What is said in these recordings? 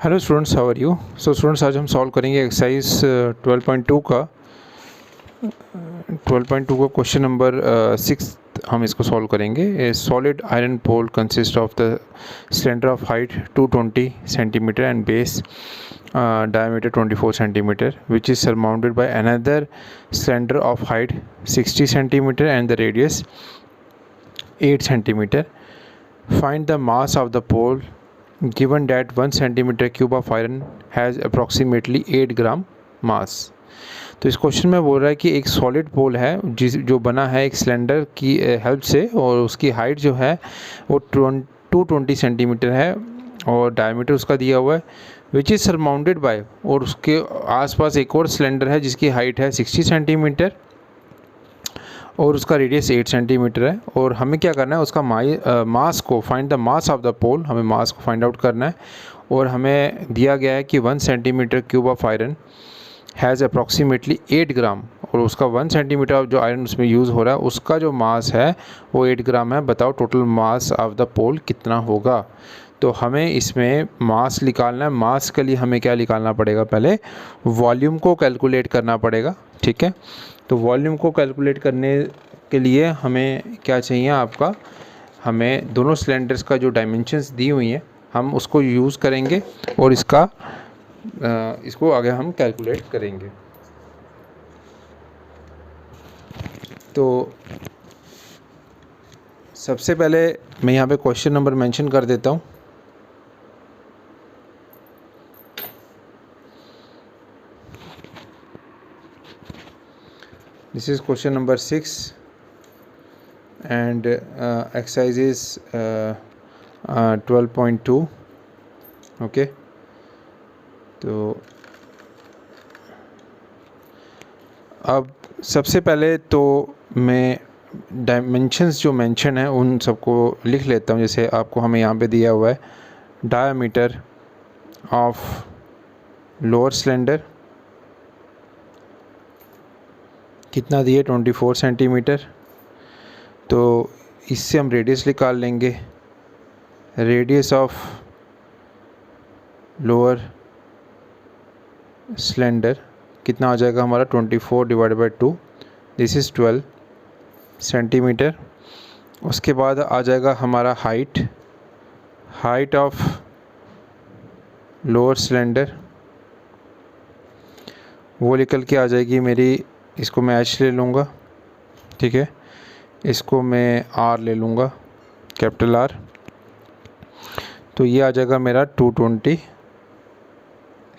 Hello students, how are you. So students, आज हम solve करेंगे एक्सरसाइज 12.2 का क्वेश्चन नंबर 6। हम इसको सॉल्व करेंगे। A solid iron pole consist of the cylinder of height 220 centimetre and base diameter 24 centimeter, which is surmounted by another cylinder of height 60 centimeter and the radius 8 centimeter. Find the mass of the pole given that 1 centimeter cube of iron has approximately 8 ग्राम मास। तो इस question में बोल रहा है कि एक solid पोल है जो बना है एक सिलेंडर की हेल्प से, और उसकी हाइट जो है वो 220 सेंटीमीटर है और डायमीटर उसका दिया हुआ है, विच इज़ सरमाउंडेड बाय, और उसके आसपास एक और सिलेंडर है जिसकी हाइट है 60 सेंटीमीटर और उसका रेडियस 8 सेंटीमीटर है। और हमें क्या करना है, उसका मास को find the mass of the pole, हमें मास को फाइंड आउट करना है। और हमें दिया गया है कि 1 centimetre cube of iron has approximately 8 ग्राम, और उसका 1 सेंटीमीटर जो आयरन उसमें यूज़ हो रहा है उसका जो मास है वो 8 ग्राम है। बताओ टोटल मास ऑफ द पोल कितना होगा। तो हमें इसमें मास निकालना है। मास के लिए हमें क्या निकालना पड़ेगा, पहले वॉल्यूम को कैलकुलेट करना पड़ेगा। ठीक है, तो वॉल्यूम को कैलकुलेट करने के लिए हमें क्या चाहिए आपका, हमें दोनों सिलेंडर्स का जो डायमेंशंस दी हुई हैं हम उसको यूज़ करेंगे और इसको आगे हम कैलकुलेट करेंगे। तो सबसे पहले मैं यहाँ पे क्वेश्चन नंबर मेंशन कर देता हूँ। This is question number 6 and exercise is 12.2. Okay, तो अब सबसे पहले तो मैं डायमेंशंस जो मेंशन है उन सबको लिख लेता हूँ। जैसे आपको हमें यहाँ पे दिया हुआ है डायमीटर ऑफ लोअर सिलेंडर कितना दिए, 24 सेंटीमीटर। तो इससे हम रेडियस निकाल लेंगे। रेडियस ऑफ लोअर सिलेंडर कितना आ जाएगा हमारा, 24 divide by 2, this is 12 centimetre. उसके बाद आ जाएगा हमारा हाइट ऑफ लोअर सिलेंडर, वो निकल के आ जाएगी मेरी, इसको मैं h ले लूँगा। ठीक है, इसको मैं r ले लूँगा, कैपिटल R। तो ये आ जाएगा मेरा 220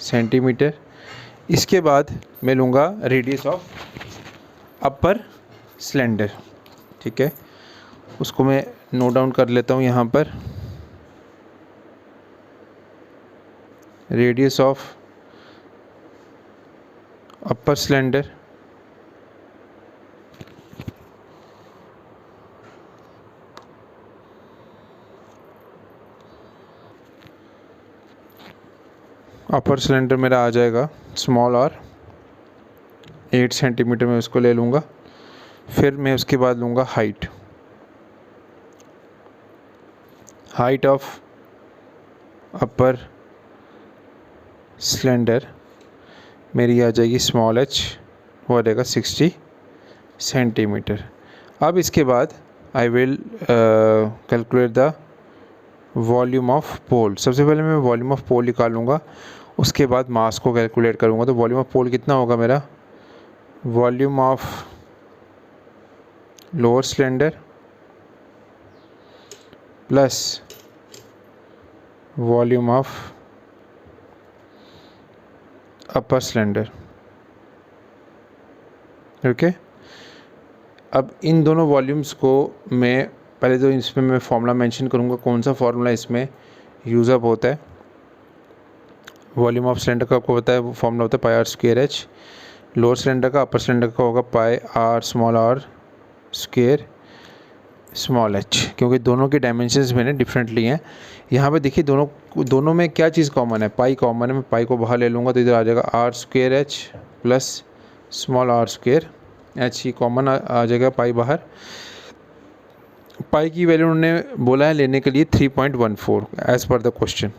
सेंटीमीटर। इसके बाद मैं लूँगा रेडियस ऑफ अपर सिलेंडर। ठीक है, उसको मैं नोट डाउन कर लेता हूँ यहाँ पर। रेडियस ऑफ अपर सिलेंडर मेरा आ जाएगा स्मॉल r, 8 सेंटीमीटर में उसको ले लूँगा। फिर मैं उसके बाद लूँगा हाइट ऑफ अपर सिलेंडर मेरी आ जाएगी स्मॉल h, वो आ जाएगा 60 सेंटीमीटर। अब इसके बाद I will calculate the volume of pole. सबसे पहले मैं वॉल्यूम ऑफ पोल निकालूंगा, उसके बाद मास को कैलकुलेट करूंगा। तो वॉल्यूम ऑफ पोल कितना होगा मेरा, volume of lower cylinder plus volume of upper cylinder. Okay, अब इन दोनों वॉल्यूम्स को मैं पहले तो इसमें मैं फार्मूला मेंशन करूंगा, कौन सा फार्मूला इसमें यूज़ अप होता है। वॉल्यूम ऑफ सिलेंडर का आपको पता है, वो फार्मूला होता है pi r square h. Lower cylinder का, अपर सिलेंडर का होगा pi r small r square small h, क्योंकि दोनों के डायमेंशंस मैंने डिफरेंटली हैं। यहाँ पे देखिए दोनों में क्या चीज़ कॉमन है, पाई कॉमन है। मैं पाई को बाहर ले लूँगा तो इधर आ जाएगा r square h plus small r square h, ही कॉमन आ जाएगा पाई बाहर। पाई की वैल्यू उन्होंने बोला है लेने के लिए 3.14 एज़ पर द क्वेश्चन।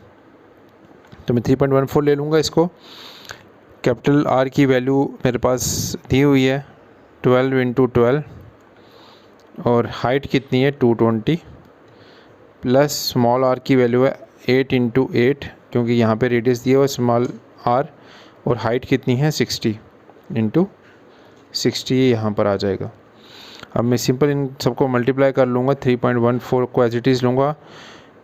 तो मैं 3.14 ले लूँगा इसको। कैपिटल आर की वैल्यू मेरे पास दी हुई है 12 × 12 और हाइट कितनी है 220 प्लस स्मॉल आर की वैल्यू है 8 × 8 क्योंकि यहाँ पे रेडियस दिया हुआ है स्मॉल आर, और हाइट कितनी है 60 × 60 यहाँ पर आ जाएगा। अब मैं सिंपल इन सबको मल्टीप्लाई कर लूँगा, 3.14 को एज इट इज़ लूँगा,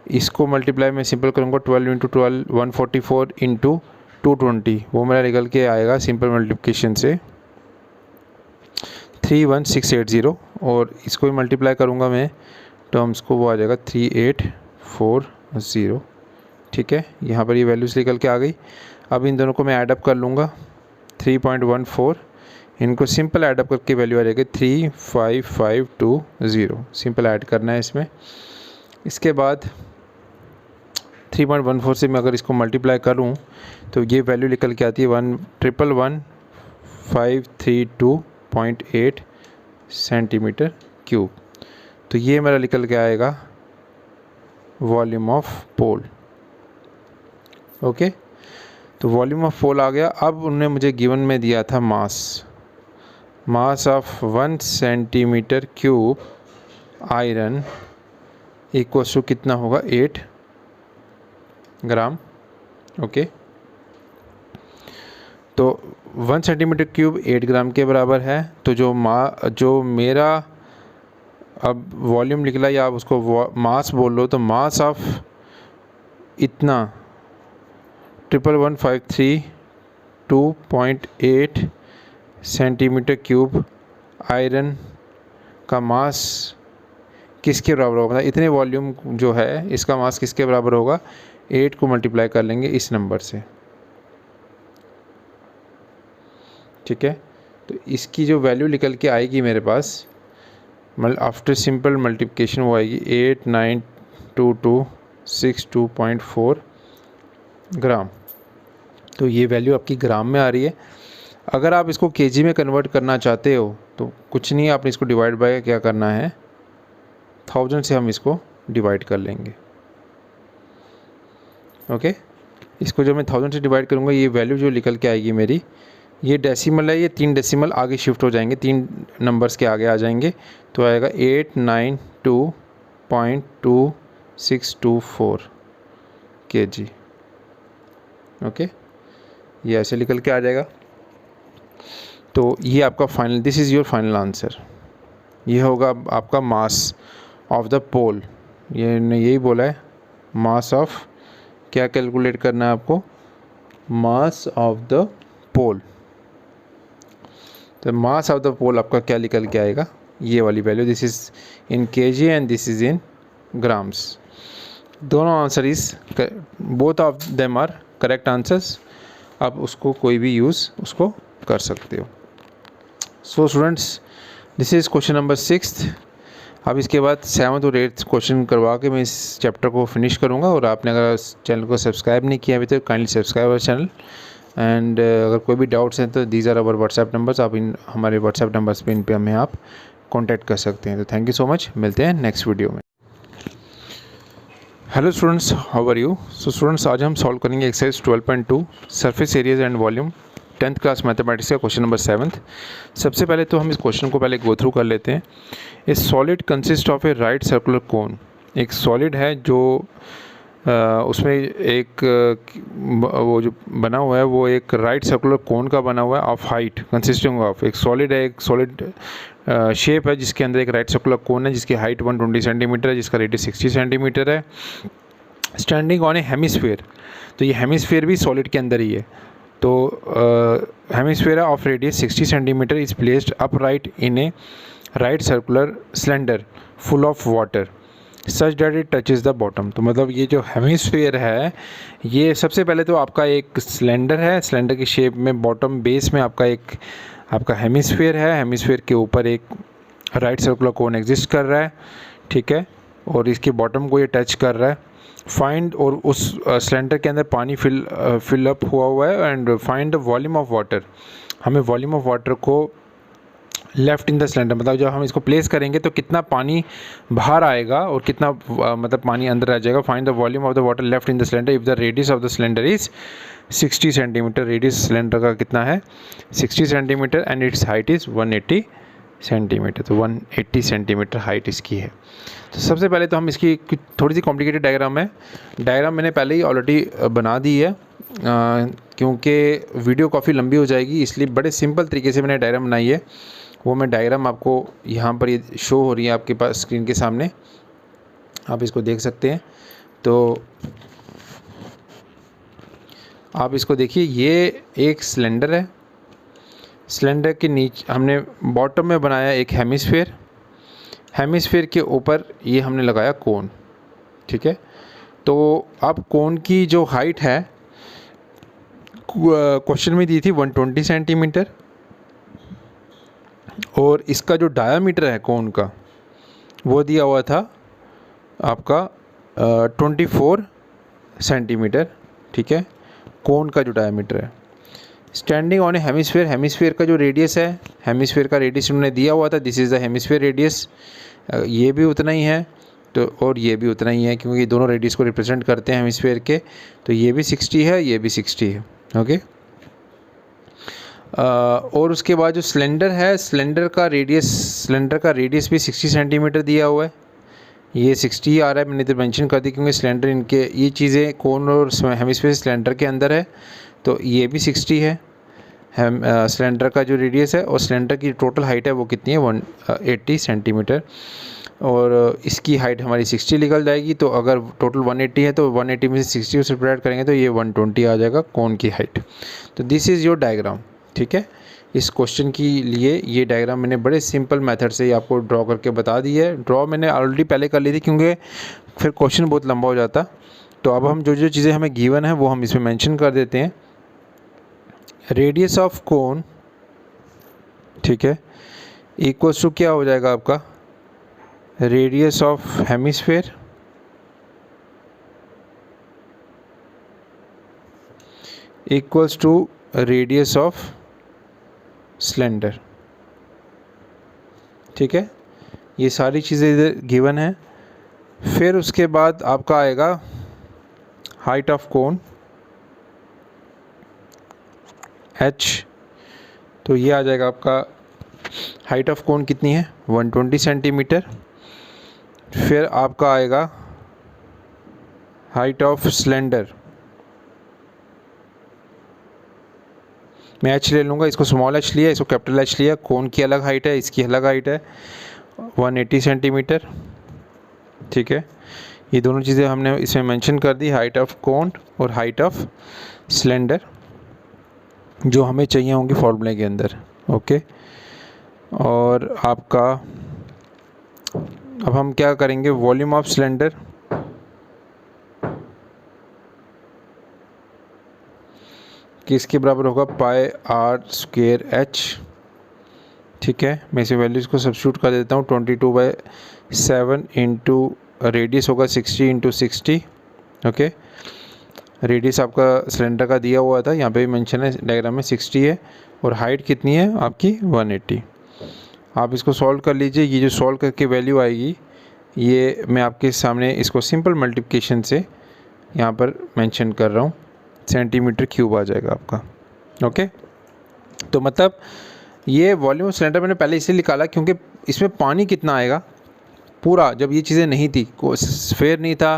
इसको मल्टीप्लाई मैं सिंपल करूँगा 12 × 12 144 × 220, वो मेरा निकल के आएगा सिंपल मल्टीप्लिकेशन से 31680, और इसको भी मल्टीप्लाई करूँगा मैं टर्म्स को, वो आ जाएगा 3840। ठीक है, यहाँ पर ये वैल्यूज़ निकल के आ गई। अब इन दोनों को मैं ऐड अप कर लूँगा 3.14, इनको सिंपल ऐड अप करके वैल्यू आ जाएगी 35520, सिंपल ऐड करना है इसमें। इसके बाद 3.14 से मैं अगर इसको मल्टीप्लाई करूँ तो ये वैल्यू निकल के आती है 1,11532.8 सेंटीमीटर क्यूब। तो ये मेरा निकल के आएगा वॉल्यूम ऑफ पोल। ओके, तो वॉल्यूम ऑफ पोल आ गया। अब उन्होंने मुझे गिवन में दिया था mass of 1 centimetre cube iron equals to कितना होगा 8 ग्राम। ओके, तो 1 सेंटीमीटर क्यूब 8 ग्राम के बराबर है। तो जो मेरा अब वॉल्यूम निकला, या आप उसको मास बोल लो, तो मास ऑफ इतना 11153.2.8 सेंटीमीटर क्यूब आयरन का मास किसके बराबर होगा, मतलब इतने वॉल्यूम जो है इसका मास किसके बराबर होगा, 8 को मल्टीप्लाई कर लेंगे इस नंबर से। ठीक है, तो इसकी जो वैल्यू निकल के आएगी मेरे पास आफ्टर सिंपल मल्टीप्लिकेशन, वो आएगी 892262.4 ग्राम। तो ये वैल्यू आपकी ग्राम में आ रही है। अगर आप इसको केजी में कन्वर्ट करना चाहते हो तो कुछ नहीं, आपने इसको डिवाइड बाय क्या करना है, 1000 से हम इसको डिवाइड कर लेंगे। ओके, इसको जब मैं 1000 से डिवाइड करूँगा, ये वैल्यू जो निकल के आएगी मेरी, ये डेसिमल है, ये 3 डेसिमल आगे शिफ्ट हो जाएंगे, 3 नंबर्स के आगे आ जाएंगे, तो आएगा 892.2624 kg। ओके, ये ऐसे निकल के आ जाएगा। तो ये आपका final, this is your final answer. ये होगा आपका मास ऑफ द पोल। ये ने यही बोला है, मास ऑफ, क्या कैलकुलेट करना है आपको, मास ऑफ द पोल। तो मास ऑफ द पोल आपका क्या निकल के आएगा, ये वाली value, this is in kg and this is in grams. दोनों answer is, both of them are correct answers. आप उसको कोई भी यूज़ उसको कर सकते हो। So students, this is question number 6। अब इसके बाद 7th और 8th क्वेश्चन करवा के मैं इस चैप्टर को फिनिश करूँगा। और आपने अगर चैनल को सब्सक्राइब नहीं किया अभी तो kindly subscribe our channel. And अगर कोई भी डाउट्स हैं तो these are our WhatsApp numbers, आप इन हमारे व्हाट्सएप नंबर्स पे इन पे हमें आप कांटेक्ट कर सकते हैं। तो थैंक यू सो मच, मिलते हैं नेक्स्ट वीडियो में। Hello students, how are you. So students, आज हम सॉल्व करेंगे exercise 12.2 surface areas and volume 10th class mathematics का क्वेश्चन नंबर 7th। सबसे पहले तो हम इस क्वेश्चन को पहले गो थ्रू कर लेते हैं। ए solid consist of A right circular cone. एक सॉलिड है जो उसमें एक वो जो बना हुआ है वो एक राइट सर्कुलर कोन का बना हुआ है ऑफ हाइट कंसिस्टिंग ऑफ, एक सॉलिड है, एक सॉलिड शेप है जिसके अंदर एक राइट सर्कुलर कोन है जिसकी हाइट 120 सेंटीमीटर है, जिसका रेडियस 60 सेंटीमीटर है, स्टैंडिंग ऑन ए हेमिस्फीयर। तो ये हेमिस्फीयर भी सॉलिड के अंदर ही है। तो hemisphere of radius 60 centimetre is placed upright in A right circular cylinder full of water such that it touches the bottom. तो मतलब ये जो हेमिस्फीयर है, ये सबसे पहले तो आपका एक सिलेंडर है, सिलेंडर की शेप में बॉटम बेस में आपका एक आपका हेमिस्फीयर है, हेमिस्फीयर के ऊपर एक राइट सर्कुलर कोन एग्जिस्ट कर रहा है, ठीक है, और इसके बॉटम को ये टच कर रहा है। फाइंड, और उस सिलेंडर के अंदर पानी फिल अप हुआ है, and find the volume of water. हमें वॉल्यूम ऑफ वाटर को लेफ्ट इन द सिलेंडर, मतलब जब हम इसको प्लेस करेंगे तो कितना पानी बाहर आएगा और कितना मतलब पानी अंदर आ जाएगा। Find the volume of the water left in the cylinder if the radius of the cylinder is 60 centimetre. Radius cylinder का कितना है 60 centimetre and it's height is 180 centimetre. तो 180 सेंटीमीटर हाइट इसकी है। तो सबसे पहले तो हम इसकी थोड़ी सी कॉम्प्लिकेटेड डायग्राम है, डायग्राम मैंने पहले ही ऑलरेडी बना दी है क्योंकि वीडियो काफ़ी लंबी हो जाएगी, इसलिए बड़े सिंपल तरीके से मैंने डायग्राम बनाई है। वो मैं डायग्राम आपको यहाँ पर ये शो हो रही है आपके पास स्क्रीन के सामने, आप इसको देख सकते हैं। तो आप इसको देखिए, ये एक सिलेंडर है, सिलेंडर के नीचे हमने बॉटम में बनाया एक हेमिस्फीयर, हेमिस्फीयर के ऊपर ये हमने लगाया कोन, ठीक है। तो अब कोन की जो हाइट है क्वेश्चन में दी थी 120 सेंटीमीटर और इसका जो डायामीटर है कोन का वो दिया हुआ था आपका 24 सेंटीमीटर, ठीक है, कोन का जो डायामीटर है। Standing on A hemisphere, hemisphere का जो रेडियस है, हेमिस्फीयर का रेडियस उन्होंने दिया हुआ था, this is the hemisphere radius, ये भी उतना ही है तो और ये भी उतना ही है क्योंकि ये दोनों रेडियस को रिप्रेजेंट करते हैं हेमिस्फीयर के। तो ये भी 60 है, ये भी 60 है, ओके। और उसके बाद जो सिलेंडर है, सिलेंडर का रेडियस भी 60 सेंटीमीटर दिया हुआ है, ये 60 आ रहा है, मैंने तो मेंशन कर दी क्योंकि सिलेंडर इनके ये चीज़ें कोन और हेमिस्फीयर सिलेंडर के अंदर है। तो ये भी 60 है सिलेंडर का जो रेडियस है, और सिलेंडर की टोटल हाइट है वो कितनी है 180 सेंटीमीटर, और इसकी हाइट हमारी 60 निकल जाएगी। तो अगर टोटल 180 है तो 180 में से 60 को सब्ट्रैक्ट करेंगे तो ये 120 आ जाएगा कोन की हाइट। तो दिस इज़ योर डायग्राम, ठीक है। इस क्वेश्चन के लिए ये डायग्राम मैंने बड़े सिंपल मेथड से आपको ड्रॉ करके बता दी है। ड्रॉ मैंने ऑलरेडी पहले कर ली थी क्योंकि फिर क्वेश्चन बहुत लंबा हो जाता। तो अब हम जो जो चीज़ें हमें गिवन है वो हम इसमें मेंशन कर देते हैं। रेडियस ऑफ कोन, ठीक है, इक्वल्स टू क्या हो जाएगा आपका radius of hemisphere equals to radius of cylinder, ठीक है। ये सारी चीज़ें इधर गिवन है। फिर उसके बाद आपका आएगा हाइट ऑफ कोन h, तो ये आ जाएगा आपका हाइट ऑफ कोन कितनी है 120 सेंटीमीटर। फिर आपका आएगा हाइट ऑफ सिलेंडर, मैं h ले लूँगा, इसको स्मॉल h लिया, इसको कैपिटल H लिया। कोन की अलग हाइट है, इसकी अलग हाइट है 180 सेंटीमीटर, ठीक है। ये दोनों चीज़ें हमने इसमें मेंशन कर दी, हाइट ऑफ कोन और हाइट ऑफ सिलेंडर, जो हमें चाहिए होंगे फॉर्मूले के अंदर, ओके। और आपका अब हम क्या करेंगे, वॉल्यूम ऑफ सिलेंडर किसके बराबर होगा पाई आर स्क्वेयर एच, ठीक है। मैं इसे वैल्यूज़ को सब्स्टिट्यूट कर देता हूँ। 22/7 इंटू रेडियस होगा 60 इंटू 60, ओके। रेडियस आपका सिलेंडर का दिया हुआ था, यहाँ पे भी मेंशन है डायग्राम में 60 है, और हाइट कितनी है आपकी 180। आप इसको सॉल्व कर लीजिए। ये जो सॉल्व करके वैल्यू आएगी ये मैं आपके सामने इसको सिंपल मल्टीप्लिकेशन से यहाँ पर मेंशन कर रहा हूँ, सेंटीमीटर क्यूब आ जाएगा आपका, ओके। तो मतलब ये वॉल्यूम ऑफ सिलेंडर मैंने पहले इसलिए निकाला क्योंकि इसमें पानी कितना आएगा पूरा, जब ये चीज़ें नहीं थी, स्फीयर नहीं था,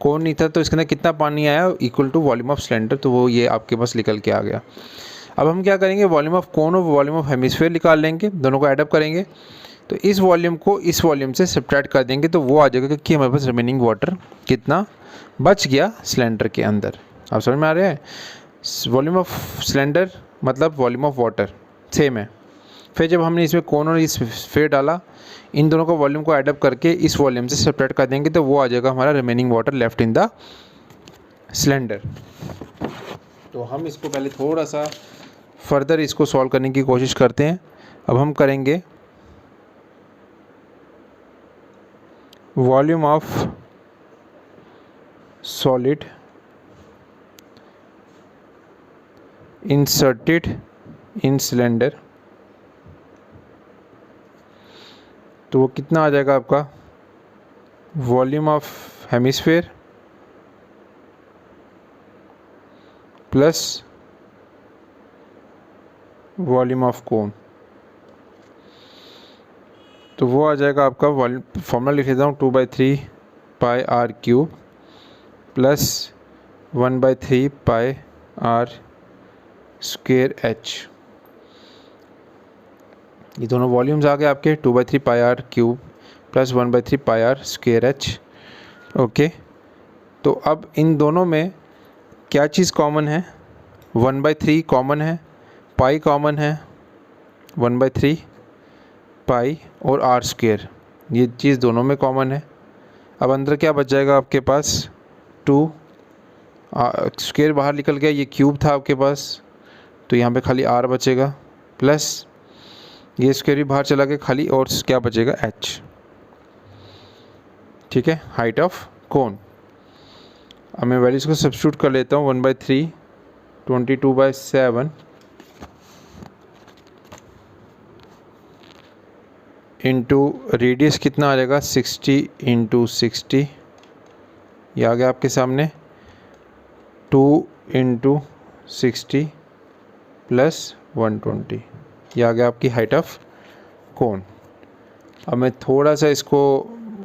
कोन नहीं था, तो इसके अंदर कितना पानी आया equal to volume of cylinder, तो वो ये आपके पास निकल के आ गया। अब हम क्या करेंगे, वॉल्यूम ऑफ कोन और वॉल्यूम ऑफ हेमिस्फीयर निकाल लेंगे, दोनों को एडअप करेंगे। तो इस वॉल्यूम को इस वॉल्यूम से सब्ट्रैक्ट कर देंगे तो वो आ जाएगा कि हमारे पास रिमेनिंग वाटर कितना बच गया सिलेंडर के अंदर। आप समझ में आ रहे हैं, वॉल्यूम ऑफ सिलेंडर मतलब वॉल्यूम ऑफ वाटर सेम है। फिर जब हमने इसमें कोन और इस स्फीयर डाला, इन दोनों को वॉल्यूम को एडअप करके इस वॉल्यूम से सेपरेट कर देंगे तो वो आ जाएगा हमारा remaining water left in the cylinder. तो हम इसको पहले थोड़ा सा फर्दर इसको सॉल्व करने की कोशिश करते हैं। अब हम करेंगे volume of solid inserted in cylinder तो वो कितना आ जाएगा आपका, volume of hemisphere plus volume of cone. तो वो आ जाएगा आपका फॉर्मूला लिख देता हूँ, 2/3 pi r cube plus 1/3 pi r square h. ये दोनों वॉल्यूम्स आ गए आपके, 2/3 pi r cube plus 1/3 pi r square h. Okay, तो अब इन दोनों में क्या चीज़ कॉमन है, 1/3 कॉमन है, पाई कॉमन है, 1/3 पाई और आर स्क्वेयर, ये चीज़ दोनों में कॉमन है। अब अंदर क्या बच जाएगा आपके पास, 2 स्क्वेयर बाहर निकल गया, ये क्यूब था आपके पास, तो यहाँ पे खाली आर बचेगा, प्लस ये स्क्वेयर भी बाहर चला गया खाली, और क्या बचेगा, एच। ठीक है, हाइट ऑफ कोन। अब मैं वैल्यूज़ को सब्स्टिट्यूट कर लेता हूँ, 1/3 22/7 इंटू रेडियस कितना आ जाएगा, 60 × 60, ये आ गया आपके सामने, 2 × 60 प्लस 120, ये आ गया आपकी हाइट ऑफ कोन। अब मैं थोड़ा सा इसको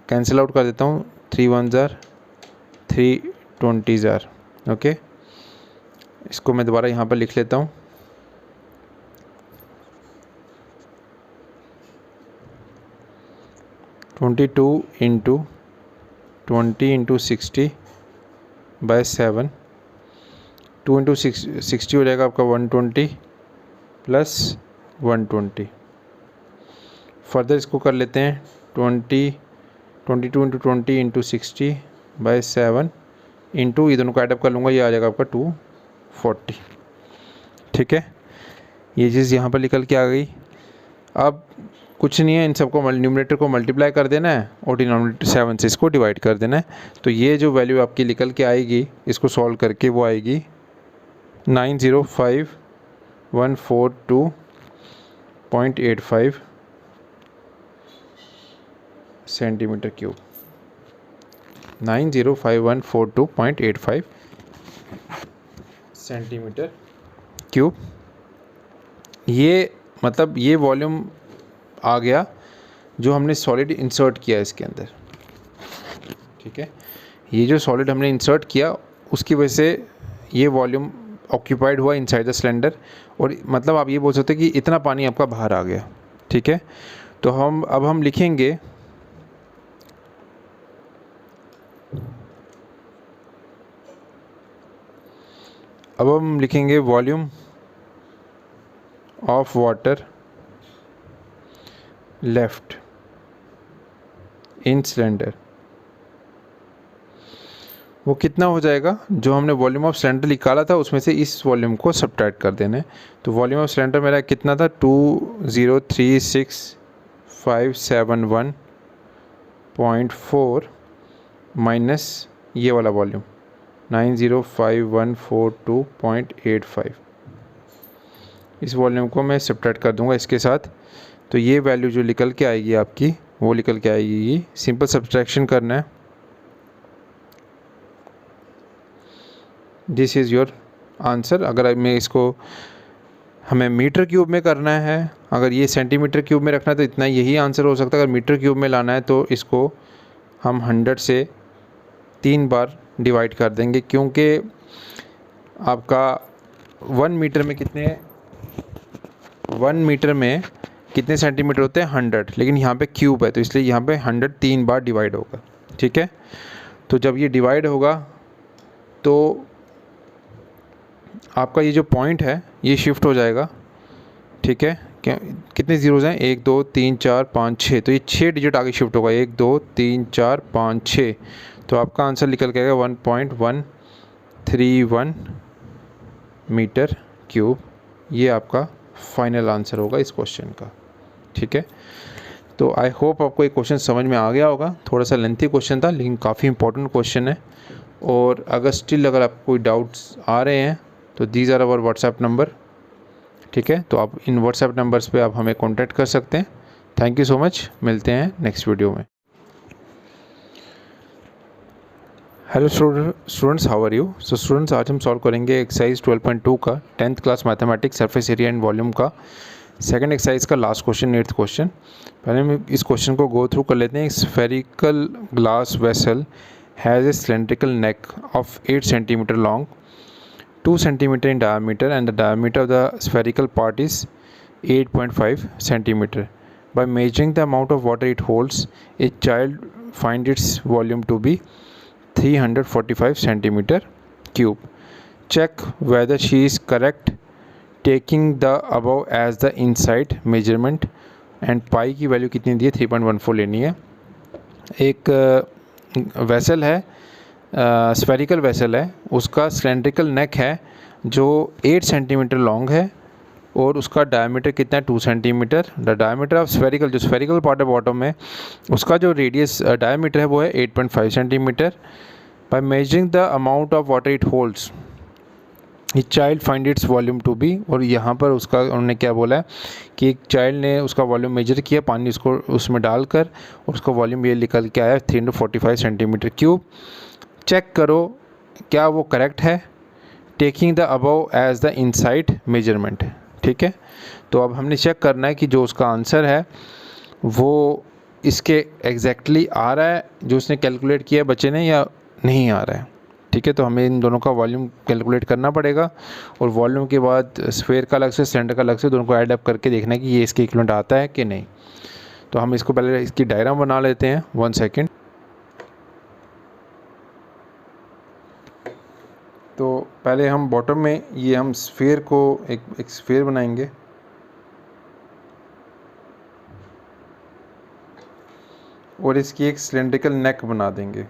कैंसिल आउट कर देता हूँ, 3 1s are 3 20s are। Okay, इसको मैं दोबारा यहाँ पर लिख लेता हूँ, 22 × 20 × 60/7, 2 × 60 हो जाएगा आपका 120 प्लस 120। फर्दर इसको कर लेते हैं, 22 × 20 × 60/7 इंटू, ये दोनों को एडअप कर लूँगा, ये आ जाएगा आपका 240। ठीक है, ये चीज़ यहाँ पर निकल के आ गई। अब कुछ नहीं है, इन सबको न्यूमरेटर को मल्टीप्लाई कर देना है और डिनोमिनेटर 7 से इसको डिवाइड कर देना है। तो ये जो वैल्यू आपकी निकल के आएगी, इसको सॉल्व करके वो आएगी 905142.85 सेंटीमीटर क्यूब, 905142.85 सेंटीमीटर क्यूब। ये मतलब ये वॉल्यूम आ गया जो हमने सॉलिड इंसर्ट किया इसके अंदर। ठीक है, ये जो सॉलिड हमने इंसर्ट किया उसकी वजह से ये वॉल्यूम ऑक्यूपाइड हुआ इनसाइड द सिलेंडर, और मतलब आप ये बोल सकते हैं कि इतना पानी आपका बाहर आ गया। ठीक है, तो अब हम लिखेंगे volume of water left in cylinder. वो कितना हो जाएगा, जो हमने वॉल्यूम ऑफ सिलेंडर निकाला था उसमें से इस वॉल्यूम को सब्ट्रैक्ट कर देना है। तो वॉल्यूम ऑफ सिलेंडर मेरा कितना था, 2036571.4 माइनस ये वाला वॉल्यूम 905142.85। इस वॉल्यूम को मैं सब्ट्रैक्ट कर दूंगा इसके साथ, तो ये वैल्यू जो निकल के आएगी आपकी, वो निकल के आएगी, ये सिंपल सब्ट्रैक्शन करना है। This is your answer. अगर मैं इसको हमें मीटर क्यूब में करना है, अगर ये सेंटीमीटर क्यूब में रखना है तो इतना यही आंसर हो सकता है। अगर मीटर क्यूब में लाना है तो इसको हम 100 से 3 बार डिवाइड कर देंगे, क्योंकि आपका 1 मीटर में कितने सेंटीमीटर होते हैं, 100, लेकिन यहाँ पे क्यूब है तो इसलिए यहाँ पे 100 3 बार डिवाइड होगा। ठीक है, तो जब ये डिवाइड होगा तो आपका ये जो पॉइंट है ये शिफ्ट हो जाएगा। ठीक है, कितने ज़ीरोज़ हैं, 1 2 3 4 5 6, तो ये 6 डिजिट आगे शिफ्ट होगा, 1 2 3 4 5 6। तो आपका आंसर निकल के आएगा 1.131 मीटर क्यूब। ये आपका फाइनल आंसर होगा इस क्वेश्चन का। ठीक है, तो आई होप आपको ये क्वेश्चन समझ में आ गया होगा। थोड़ा सा लेंथी क्वेश्चन था लेकिन काफ़ी इंपॉर्टेंट क्वेश्चन है। और अगर आपको कोई डाउट्स आ रहे हैं तो these are our WhatsApp number. ठीक है, तो आप इन व्हाट्सएप नंबर्स पे आप हमें कांटेक्ट कर सकते हैं थैंक यू सो मच, मिलते हैं नेक्स्ट वीडियो में। Hello students, how are you. So students, आज हम सॉल्व करेंगे एक्सरसाइज 12.2 का 10th class mathematics surface area and volume का सेकंड एक्सरसाइज का लास्ट क्वेश्चन, 8th क्वेश्चन। पहले हम इस क्वेश्चन को गो थ्रू कर लेते हैं। Spherical glass vessel has a cylindrical neck of 8 centimetre long, 2 centimeter in diameter, and the diameter of the spherical part is 8.5 centimeter. By measuring the amount of water it holds, a child finds its volume to be 345 centimeter cube. Check whether she is correct, taking the above as the inside measurement, and pi की value कितनी दी है, 3.14 लेनी है। एक vessel है, spherical vessel है, उसका cylindrical neck है जो 8 सेंटीमीटर लॉन्ग है और उसका डायमीटर कितना है, 2 centimetre. The diameter of spherical, जो स्फेरिकल पार्ट है बॉटम में, उसका जो रेडियस डायमीटर है वो है 8.5 centimetre. By measuring the amount of water it holds, each child find its volume to be, और यहाँ पर उसका उन्होंने क्या बोला है कि एक चाइल्ड ने उसका वॉल्यूम मेजर किया, पानी उसको उसमें डालकर, उसका वॉल्यूम ये निकल के आया 345 सेंटीमीटर क्यूब। चेक करो क्या वो करेक्ट है, taking the above as the inside measurement. ठीक है, तो अब हमने चेक करना है कि जो उसका आंसर है वो इसके एग्जैक्टली आ रहा है जो उसने कैलकुलेट किया बच्चे ने, या नहीं आ रहा है। ठीक है, तो हमें इन दोनों का वॉल्यूम कैलकुलेट करना पड़ेगा, और वॉल्यूम के बाद स्फेयर का अलग से, सिलेंडर का अलग से, दोनों को ऐड अप करके देखना है कि ये इसके इक्विवेलेंट आता है कि नहीं। तो हम इसको पहले इसकी डायग्राम बना लेते हैं, 1 सेकेंड। तो पहले हम बॉटम में ये हम स्फेयर को एक स्फेयर बनाएंगे, और इसकी एक सिलेंड्रिकल नेक बना देंगे।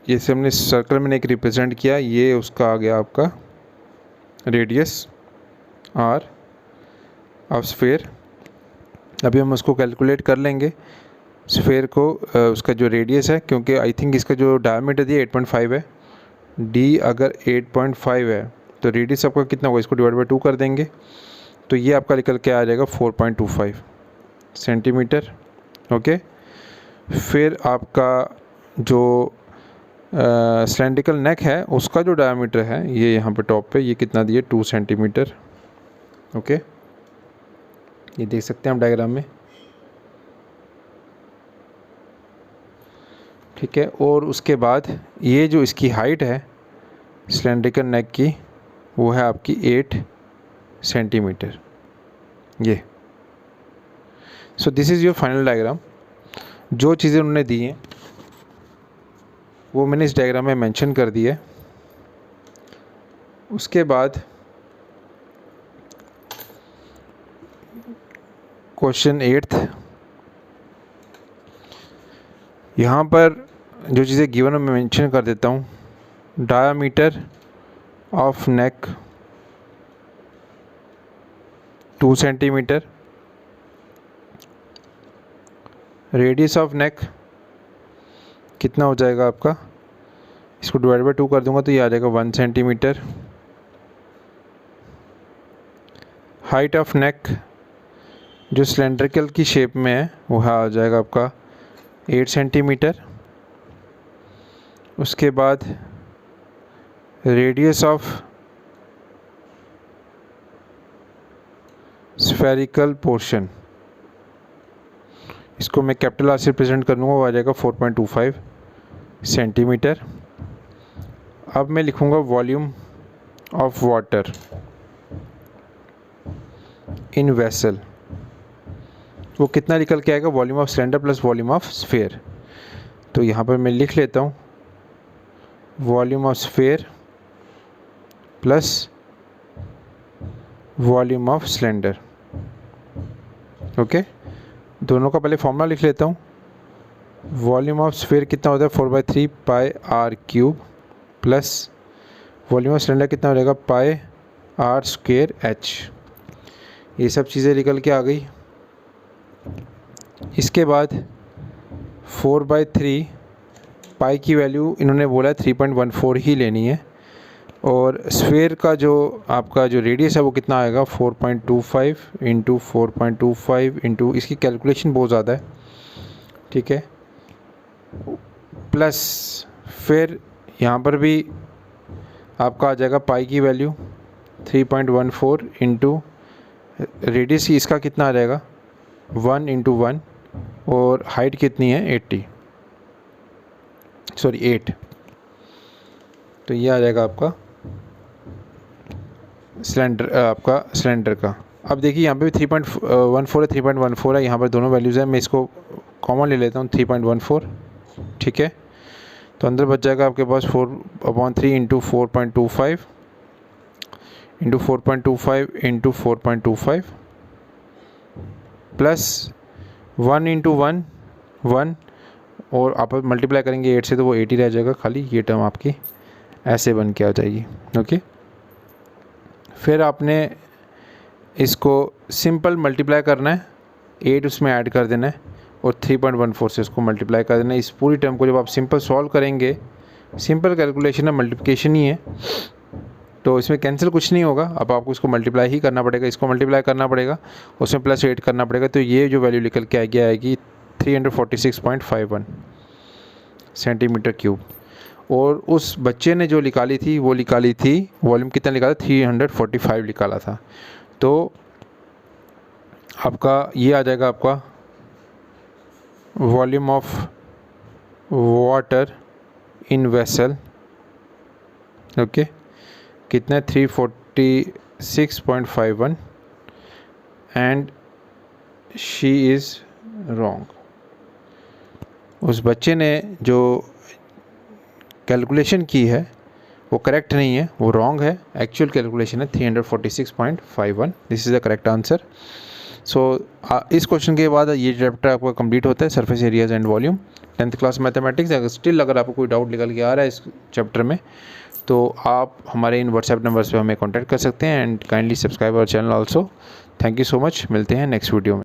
जैसे हमने सर्कल में एक रिप्रेजेंट किया, ये उसका आ गया आपका रेडियस आर ऑफ स्फेयर। अभी हम उसको कैलकुलेट कर लेंगे स्फेयर को, उसका जो रेडियस है, क्योंकि आई थिंक इसका जो डायमीटर दिया 8.5 है, डी अगर 8.5 है तो रेडियस आपका कितना होगा, इसको डिवाइड बाई 2 कर देंगे, तो ये आपका निकल के आ जाएगा 4.25 सेंटीमीटर। ओके, फिर आपका जो सिलेंड्रिकल नेक है उसका जो डायमीटर है, ये यहाँ पे टॉप पे, ये कितना दिए, 2 सेंटीमीटर। ओके, ये देख सकते हैं हम डायग्राम में। ठीक है, और उसके बाद ये जो इसकी हाइट है सिलेंड्रिकल नेक की, वो है आपकी 8 सेंटीमीटर। ये so this is your final diagram. जो चीज़ें उन्होंने दी हैं वो मैंने इस डायग्राम में मेंशन कर दी है। उसके बाद क्वेश्चन 8th, यहाँ पर जो चीज़ें गिवन है मैं मेंशन कर देता हूँ। Diameter of neck 2 centimetre, radius of neck कितना हो जाएगा आपका, इसको डिवाइड बाई 2 कर दूंगा तो ये आ जाएगा 1 सेंटीमीटर। हाइट ऑफ नेक जो सिलेंड्रिकल की शेप में है वो आ जाएगा आपका 8 सेंटीमीटर। उसके बाद रेडियस ऑफ स्फेरिकल पोर्शन, इसको मैं कैपिटल आर से रिप्रेजेंट कर लूँगा, वो आ जाएगा 4.25 सेंटीमीटर। अब मैं लिखूँगा volume of water in vessel, वो कितना निकल के आएगा, volume of cylinder plus volume of sphere. तो यहाँ पर मैं लिख लेता हूँ volume of sphere plus volume of cylinder. Okay, दोनों का पहले फॉर्मूला लिख लेता हूँ। वॉल्यूम ऑफ स्फीयर कितना होता है 4/3 pi r cube plus volume of cylinder कितना हो जाएगा पाई आर स्क्वेयर एच, ये सब चीज़ें निकल के आ गई। इसके बाद 4/3 पाई की वैल्यू इन्होंने बोला 3.14 ही लेनी है, और स्फीयर का जो आपका जो रेडियस है वो कितना आएगा 4.25 इंटू 4.25 इंटू, इसकी कैलकुलेशन बहुत ज़्यादा है, ठीक है। प्लस फिर यहाँ पर भी आपका आ जाएगा पाई की वैल्यू 3.14 इंटू रेडियस की इसका कितना आ जाएगा 1 इंटू 1, और हाइट कितनी है 8, तो ये आ जाएगा आपका सिलेंडर का। अब देखिए यहाँ पे भी 3.14 है, 3.14 है, यहाँ पर दोनों वैल्यूज़ हैं। मैं इसको कॉमन ले लेता हूँ 3.14, ठीक है। तो अंदर बच जाएगा आपके पास 4/3 into 4.25 into 4.25 into 4.25 plus 1 into 1, और आप मल्टीप्लाई करेंगे 8 से तो वो 8 ही रह जाएगा खाली। ये टर्म आपकी ऐसे बन के आ जाएगी, ओके। फिर आपने इसको सिंपल मल्टीप्लाई करना है, 8 उसमें ऐड कर देना है, और 3.14 से इसको मल्टीप्लाई कर देना है। इस पूरी टर्म को जब आप सिंपल सॉल्व करेंगे, सिंपल कैलकुलेशन है, मल्टीप्लिकेशन ही है, तो इसमें कैंसिल कुछ नहीं होगा। अब आपको इसको मल्टीप्लाई ही करना पड़ेगा, इसको मल्टीप्लाई करना पड़ेगा, उसमें प्लस 8 करना पड़ेगा, तो ये जो वैल्यू निकल के आएगी 346.51 सेंटीमीटर क्यूब। और उस बच्चे ने जो निकाली थी वो निकाली थी वॉल्यूम कितना निकाला, 345 निकाला था। तो आपका ये आ जाएगा आपका volume of water in vessel, okay, कितना है 346.51, एंड शी इज़ रॉन्ग। उस बच्चे ने जो कैलकुलेशन की है वो करेक्ट नहीं है, वो रॉन्ग है। एक्चुअल कैलकुलेशन है 346.51, this is the correct answer. So इस क्वेश्चन के बाद ये चैप्टर आपका कंप्लीट होता है, surface areas and volume, 10th class mathematics. अगर आपको कोई डाउट निकल के आ रहा है इस चैप्टर में, तो आप हमारे इन व्हाट्सएप नंबर्स पे हमें कॉन्टैक्ट कर सकते हैं, and kindly subscribe our channel also. Thank you so much, मिलते हैं नेक्स्ट वीडियो में।